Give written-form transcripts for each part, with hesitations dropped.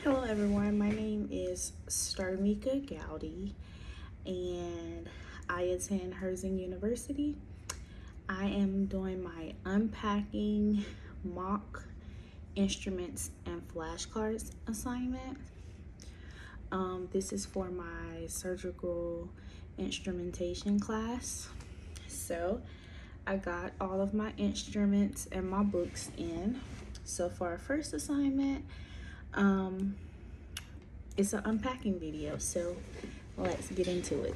Hello everyone, my name is Starmika Gowdy and I attend Herzing University. I am doing my unpacking mock instruments and flashcards assignment. This is for my surgical instrumentation class. So I got all of my instruments and my books in. So for our first assignment, it's an unpacking video, so let's get into it.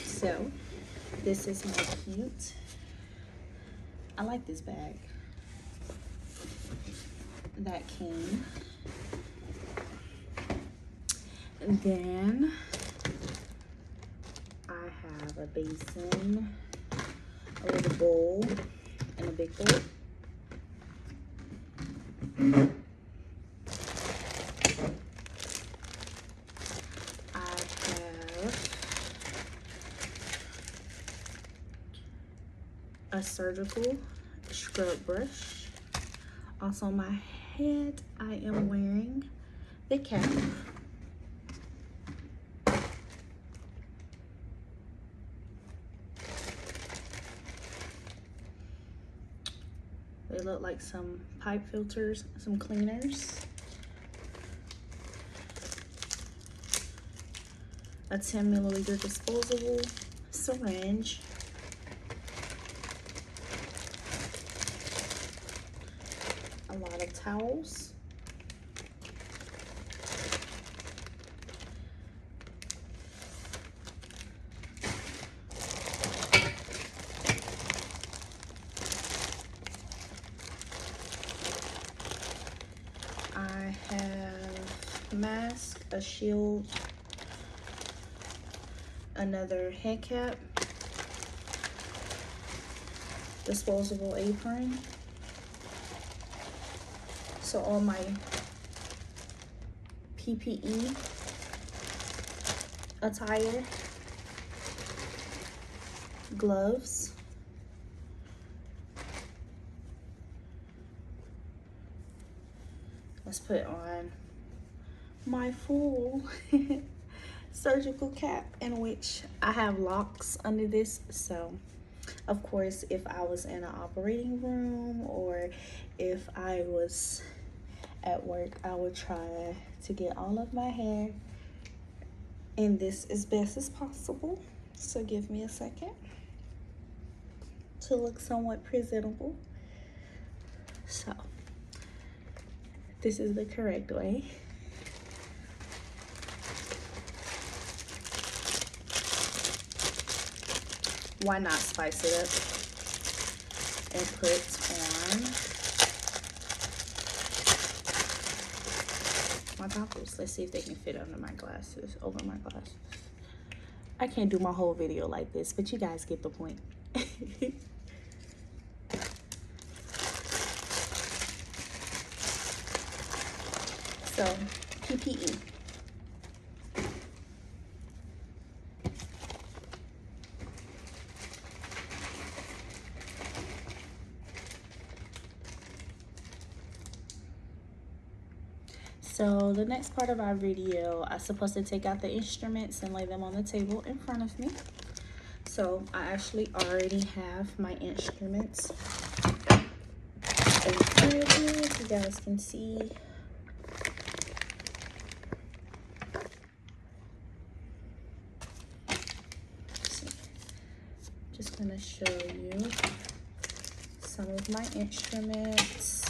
So this is my cute, I like this bag that came. And then I have a basin, a little bowl, and a big bowl. A surgical scrub brush. Also on my head, I am wearing the cap. They look like some pipe filters, some cleaners. A 10 milliliter disposable syringe. A lot of towels. I have mask, a shield, another head cap, disposable apron. So all my PPE attire, gloves, let's put on my full surgical cap, in which I have locks under this. So of course, if I was in an operating room or if I was at work, I would try to get all of my hair in this as best as possible. So give me a second to look somewhat presentable. So this is the correct way. Why not spice it up and put on my goggles? Let's see if they can fit under my glasses, over my glasses. I can't do my whole video like this, but you guys get the point. So, PPE. So the next part of our video, I'm supposed to take out the instruments and lay them on the table in front of me. So I actually already have my instruments in front of me, if you guys can see. So, just gonna show you some of my instruments.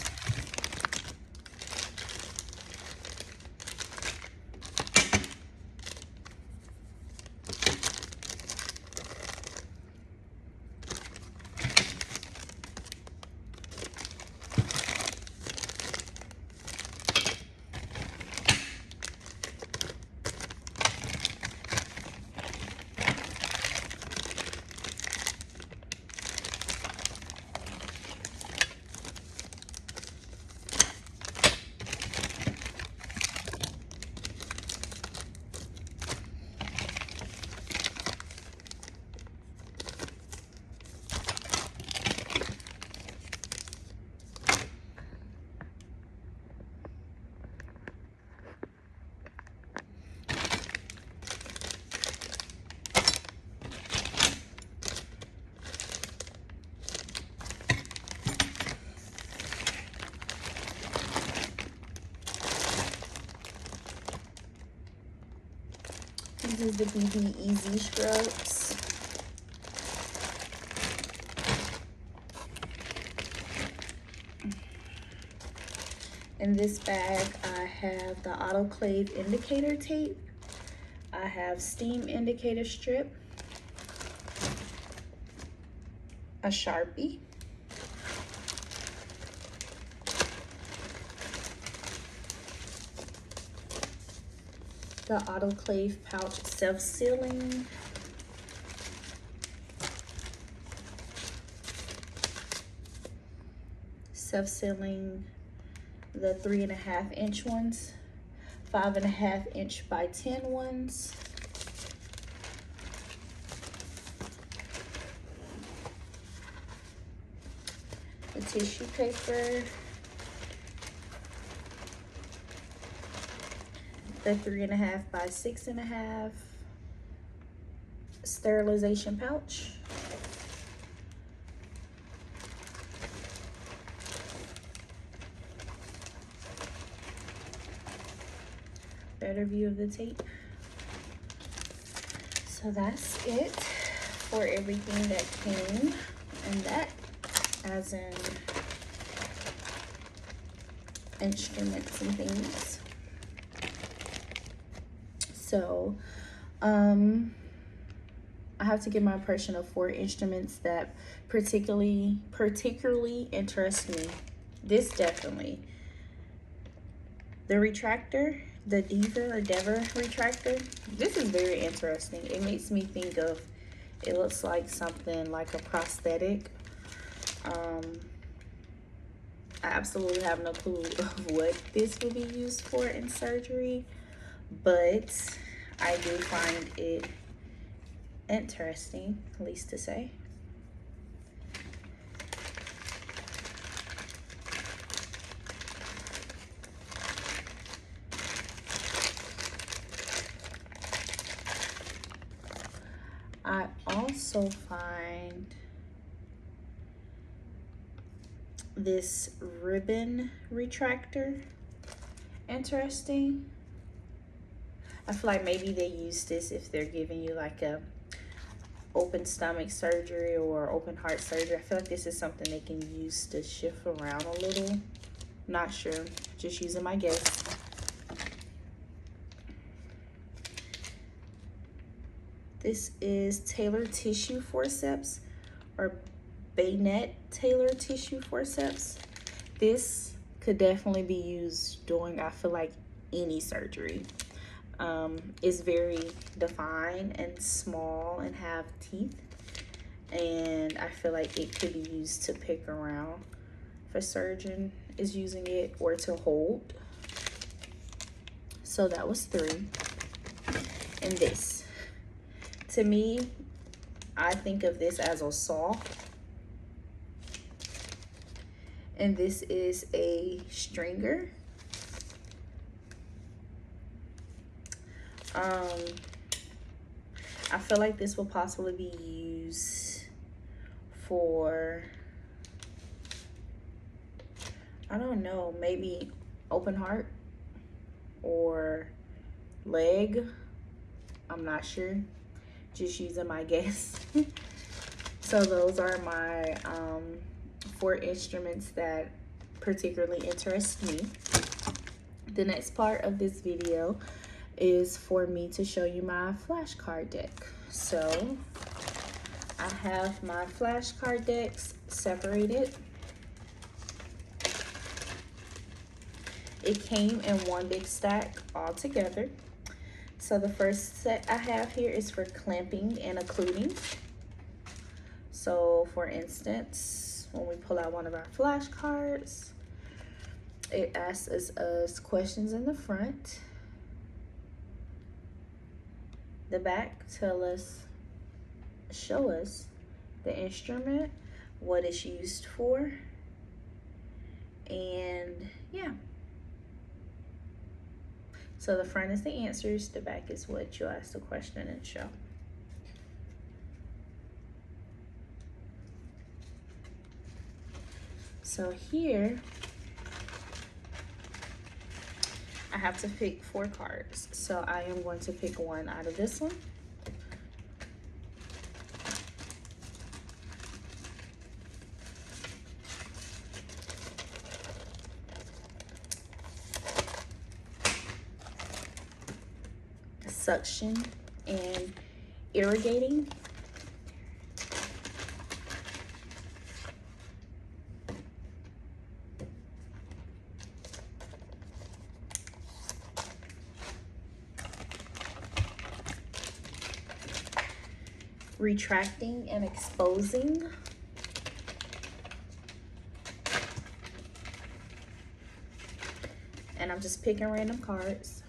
This is the BB Easy Scrubs. In this bag, I have the autoclave indicator tape. I have steam indicator strip, a Sharpie, the autoclave pouch self-sealing, the 3.5 inch ones, 5.5 inch by 10 ones, the tissue paper, the 3.5 by 6.5 sterilization pouch, better view of the tape. So that's it for everything that came, and that as in instruments and things. So I have to give my impression of 4 instruments that particularly interest me. This definitely. The retractor, the Deva retractor. This is very interesting. It makes me think of, it looks like something like a prosthetic. I absolutely have no clue of what this will be used for in surgery, but I do find it interesting, at least to say. I also find this ribbon retractor interesting. I feel like maybe they use this if they're giving you like a open stomach surgery or open heart surgery. I feel like this is something they can use to shift around a little. Not sure, just using my guess. This is Taylor tissue forceps, or Bayonet Taylor tissue forceps. This could definitely be used during, I feel like, any surgery. It's very defined and small and have teeth, and I feel like it could be used to pick around if a surgeon is using it, or to hold. So that was 3. And this, to me, I think of this as a saw, and this is a stringer. I feel like this will possibly be used for, I don't know, maybe open heart or leg. I'm not sure, just using my guess. So those are my 4 instruments that particularly interest me. The next part of this video is for me to show you my flashcard deck. So I have my flashcard decks separated. It came in one big stack all together. So the first set I have here is for clamping and occluding. So for instance, when we pull out one of our flashcards, it asks us questions in the front. The back show us the instrument, what it's used for, and yeah. So the front is the answers, the back is what you ask the question and show. So here I have to pick 4 cards. So I am going to pick one out of this one. Suction and irrigating. Retracting and exposing. And I'm just picking random cards.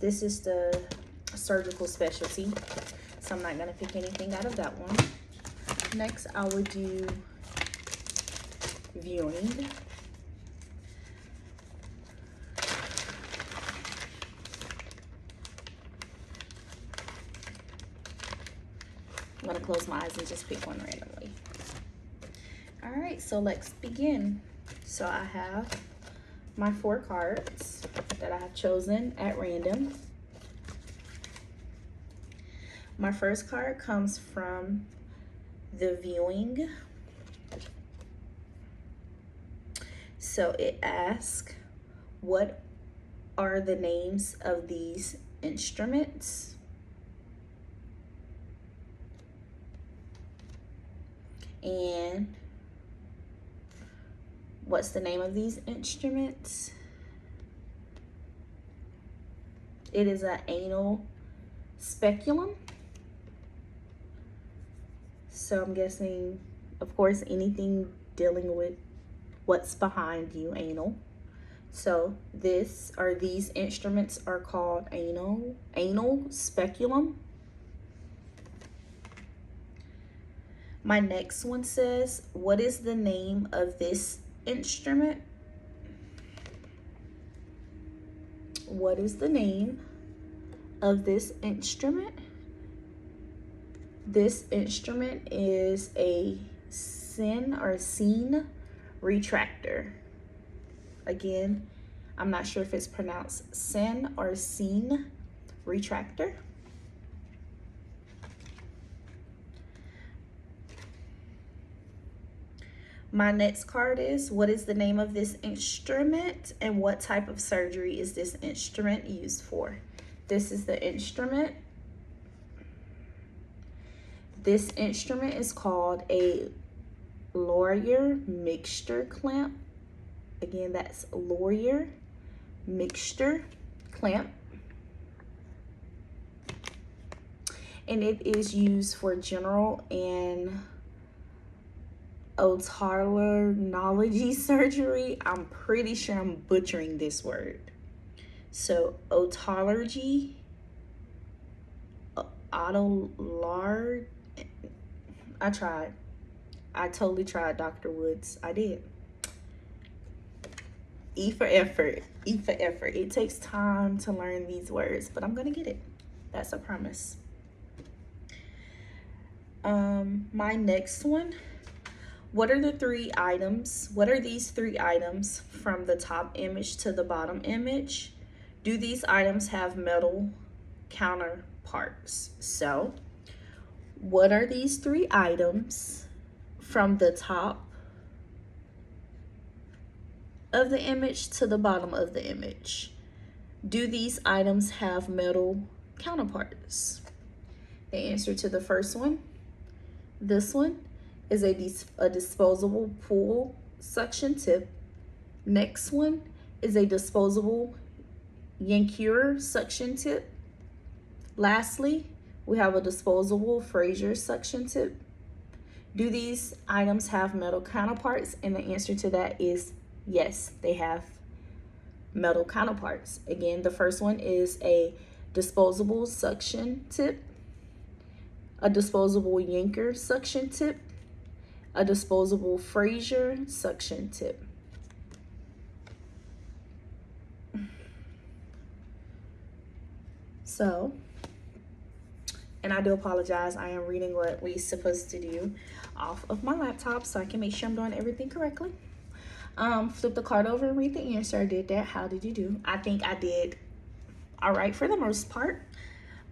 This is the surgical specialty, so I'm not gonna pick anything out of that one. Next, I would do viewing. I'm gonna close my eyes and just pick one randomly. All right, so let's begin. So I have my 4 cards that I have chosen at random. My first card comes from the viewing. So it asks, what are the names of these instruments? And what's the name of these instruments? It is an anal speculum. So I'm guessing, of course, anything dealing with what's behind you, anal. So these instruments are called anal speculum. My next one says, what is the name of this instrument? What is the name of this instrument? This instrument is a scene retractor. Again, I'm not sure if it's pronounced scene retractor. My next card is, what is the name of this instrument and what type of surgery is this instrument used for? This is the instrument. This instrument is called a Laurier mixture clamp. Again, that's Laurier mixture clamp. And it is used for general and otolaryngology surgery. I'm pretty sure I'm butchering this word. So otology, otolar. I totally tried, Dr. Woods. I did. E for effort. E for effort. It takes time to learn these words, but I'm gonna get it. That's a promise. My next one. What are the 3 items? What are these 3 items from the top image to the bottom image? Do these items have metal counterparts? So, what are these 3 items from the top of the image to the bottom of the image? Do these items have metal counterparts? The answer to the first one, this one, is a disposable pool suction tip. Next one is a disposable Yankauer suction tip. Lastly, we have a disposable Fraser suction tip. Do these items have metal counterparts? And the answer to that is yes, they have metal counterparts. Again, the first one is a disposable suction tip, a disposable Yankauer suction tip, a disposable Fraser suction tip. So, And I do apologize. I am reading what we're supposed to do off of my laptop so I can make sure I'm doing everything correctly. Flip the card over and read the answer. I did that. How did you do? I think I did all right for the most part.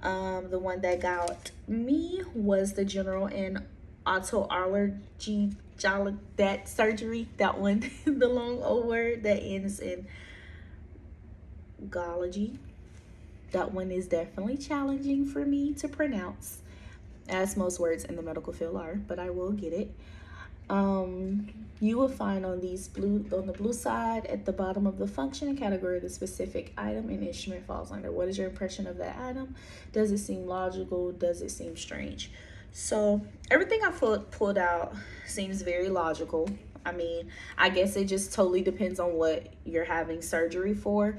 The one that got me was the general and autoallergy, that surgery, that one, the long old word that ends in gology. That one is definitely challenging for me to pronounce, as most words in the medical field are, but I will get it. You will find on the blue side at the bottom of the function and category the specific item and instrument falls under. What is your impression of that item? Does it seem logical? Does it seem strange? So everything I pulled out seems very logical. I mean, I guess it just totally depends on what you're having surgery for.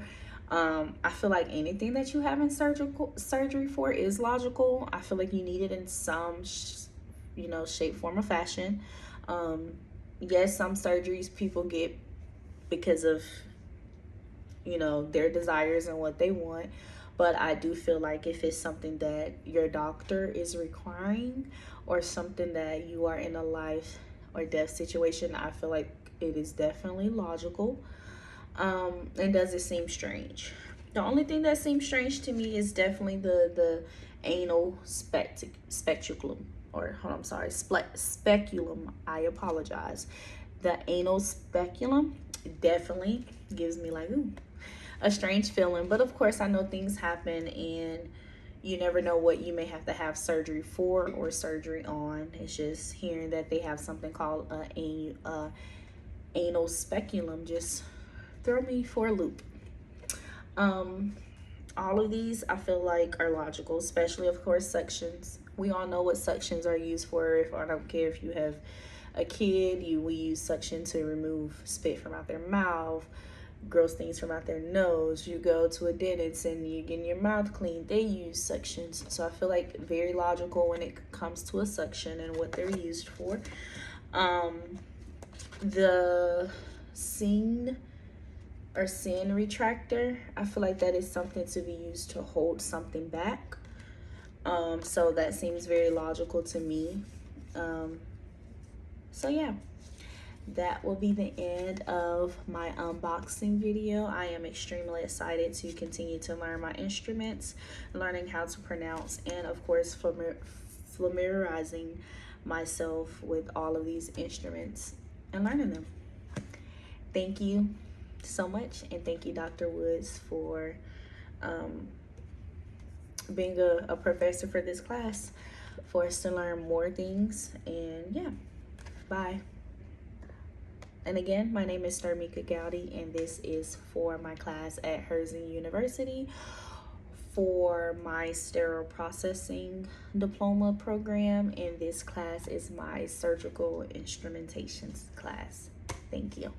I feel like anything that you have in surgery for is logical. I feel like you need it in some shape, form, or fashion. Yes, some surgeries people get because of their desires and what they want, but I do feel like if it's something that your doctor is requiring or something that you are in a life or death situation, I feel like it is definitely logical. And does it seem strange? The only thing that seems strange to me is definitely the anal speculum, or hold on, I'm sorry, speculum. I apologize. The anal speculum definitely gives me like a strange feeling, but of course I know things happen and you never know what you may have to have surgery for or surgery on. It's just hearing that they have something called anal speculum just throw me for a loop. All of these I feel like are logical, especially of course suctions. We all know what suctions are used for. If I don't care if you have a kid, we use suction to remove spit from out their mouth, gross things from out their nose. You go to a dentist and you're getting your mouth cleaned, they use suctions. So I feel like very logical when it comes to a suction and what they're used for. The sin retractor, I feel like that is something to be used to hold something back. So that seems very logical to me. So yeah, that will be the end of my unboxing video. I am extremely excited to continue to learn my instruments, learning how to pronounce, and of course familiarizing myself with all of these instruments and learning them. Thank you so much, and thank you, Dr. Woods, for being a professor for this class, for us to learn more things. And yeah, bye. And again, my name is Starmika Gowdy, and this is for my class at Herzing University for my sterile processing diploma program, and this class is my surgical instrumentations class. Thank you.